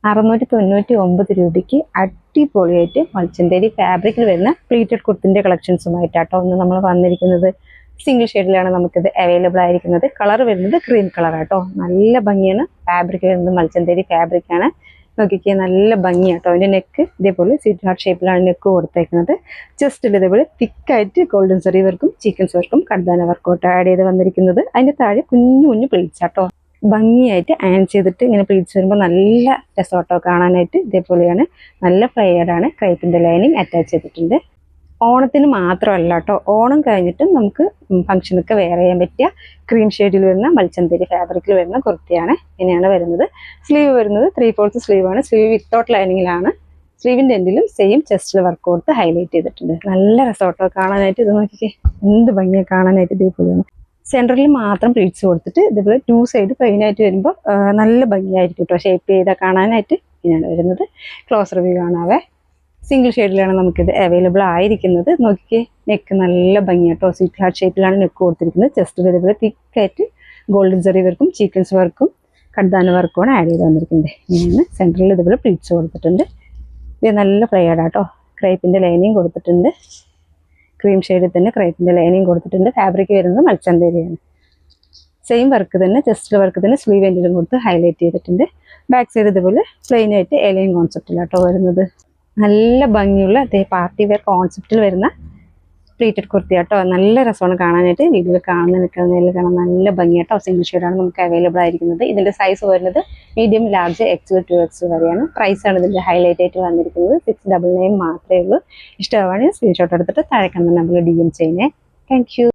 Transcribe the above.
699 രൂപയ്ക്ക് അടിപൊളിയായിട്ട് മൽച്ചന്തേരി ഫാബ്രിക്കിൽ വരുന്ന പ്ലീറ്റഡ് കുർത്തിൻ്റെ കളക്ഷൻസുമായിട്ടാട്ടോ ഒന്ന് നമ്മൾ വന്നിരിക്കുന്നത്. സിംഗിൾ ഷെയ്ഡിലാണ് നമുക്കിത് അവൈലബിൾ ആയിരിക്കുന്നത്. കളർ വരുന്നത് ക്രീം കളറാട്ടോ. നല്ല ഭംഗിയാണ്. ഫാബ്രിക് വരുന്നത് മൽച്ചന്തേരി ഫാബ്രിക്കാണ്. നോക്കിക്കേ, നല്ല ഭംഗിയാട്ടോ. അതിൻ്റെ നെക്ക് ഇതേപോലെ സ്വീറ്റ് ഹാർട്ട് ഷേപ്പിലാണ് നെക്ക് കൊടുത്തേക്കുന്നത്. ജസ്റ്റിൽ ഇതേപോലെ തിക്കായിട്ട് ഗോൾഡൻ സെറി വർക്കും ചിക്കൻസ് വർക്കും കർദാന വർക്കോട്ട് ആഡ് ചെയ്ത് വന്നിരിക്കുന്നത്. അതിൻ്റെ താഴെ കുഞ്ഞു കുഞ്ഞു പ്ലീറ്റ്സ് ആട്ടോ. ഭംഗിയായിട്ട് അയൺ ചെയ്തിട്ട് ഇങ്ങനെ പ്ലീറ്റ്സ് വരുമ്പോൾ നല്ല രസോട്ടോ കാണാനായിട്ട്. ഇതേപോലെയാണ്, നല്ല ഫ്ലയർഡാണ്. ക്രൈപ്പിൻ്റെ ലൈനിങ് അറ്റാച്ച് ചെയ്തിട്ടുണ്ട്. ഓണത്തിന് മാത്രമല്ല കേട്ടോ, ഓണം കഴിഞ്ഞിട്ടും നമുക്ക് ഫംഗ്ഷനൊക്കെ വെയർ ചെയ്യാൻ പറ്റിയ ക്രീം ഷെയ്ഡിൽ വരുന്ന മൽച്ചന്തേരി ഫാബ്രിക്കിൽ വരുന്ന കുർത്തിയാണ്. ഇങ്ങനെയാണ് വരുന്നത്. സ്ലീവ് വരുന്നത് 3/4 സ്ലീവാണ്. സ്ലീവ് വിത്തൗട്ട് ലൈനിങ്ങിലാണ്. സ്ലീവിൻ്റെ എൻഡിലും സെയിം ചെസ്റ്റിൽ വർക്ക് കൊടുത്ത് ഹൈലൈറ്റ് ചെയ്തിട്ടുണ്ട്. നല്ല രസോട്ടോ കാണാനായിട്ട്. ഇത് നോക്കിക്കേ, എന്ത് ഭംഗിയാണ് കാണാനായിട്ട്. ഇതേപോലെയാണ് സെൻറ്ററിൽ മാത്രം പ്ലീറ്റ്സ് കൊടുത്തിട്ട് ഇതേപോലെ 2 സൈഡ് പ്ലെയിനായിട്ട് വരുമ്പോൾ നല്ല ഭംഗിയായിരിക്കും കേട്ടോ. ഷേപ്പ് ചെയ്താൽ കാണാനായിട്ട് ഇങ്ങനെയാണ് വരുന്നത്. Close review കാണാവേ. സിംഗിൾ ഷെയ്ഡിലാണ് നമുക്കിത് അവൈലബിൾ ആയിരിക്കുന്നത്. നോക്കിക്കേ, നെക്ക് നല്ല ഭംഗിയാട്ടോ. സ്വീറ്റ് ഹാർട്ട് ഷേപ്പിലാണ് നെക്ക് കൊടുത്തിരിക്കുന്നത്. ജസ്റ്റ് ഇതേപോലെ തിക്കായിട്ട് ഗോൾഡൻ സെറി വർക്കും ചീക്കൻസ് വർക്കും കർദാന വർക്കുമാണ് ആഡ് ചെയ്ത് വന്നിരിക്കുന്നത്. ഇങ്ങനെ സെൻറ്ററിൽ ഇതുപോലെ പ്ലീറ്റ്സ് കൊടുത്തിട്ടുണ്ട്. ഇത് നല്ല ഫ്ലയർഡാട്ടോ. ക്രൈപ്പിൻ്റെ ലൈനിങ് കൊടുത്തിട്ടുണ്ട്. ക്രീം ഷെയ്ഡിൽ തന്നെ ക്രൈപ്പിൻ്റെ ലൈനിങ് കൊടുത്തിട്ടുണ്ട്. ഫാബ്രിക് വരുന്നത് മൽച്ചന്തേരിയാണ്. സെയിം വർക്ക് തന്നെ, ചെസ്റ്റ് വർക്ക് തന്നെ സ്ലീവ് എൻഡിലും കൊടുത്ത് ഹൈലൈറ്റ് ചെയ്തിട്ടുണ്ട്. ബാക്ക് സൈഡ് ഇതുപോലെ പ്ലെയിൻ ആയിട്ട് എലൈൻ കോൺസെപ്റ്റിലാട്ടോ വരുന്നത്. നല്ല ഭംഗിയുള്ള പാർട്ടി വെയർ കോൺസെപ്റ്റിൽ വരുന്ന പ്ലീറ്റഡ് കുർത്തിയാട്ടോ. നല്ല രസമാണ് കാണാനായിട്ട്. വീഡിയോയിൽ നിൽക്കുന്നതിൽ കാണാൻ നല്ല ഭംഗിയാട്ടോ. സിംഗിൾ ഷെയ്ഡാണ് നമുക്ക് അവൈലബിൾ ആയിരിക്കുന്നത്. ഇതിൻ്റെ സൈസ് വരുന്നത് മീഡിയം, ലാർജ്, XL, 2XL വരെയാണ്. പ്രൈസാണ് ഇതിൻ്റെ ഹൈലൈറ്റ് ആയിട്ട് വന്നിരിക്കുന്നത്. 699 മാത്രമേ ഉള്ളൂ. ഇഷ്ടമാണെങ്കിൽ സ്ക്രീൻഷോട്ട് എടുത്തിട്ട് താഴെ കാണുന്ന നമ്പറിൽ DM ചെയ്യണേ. Thank you.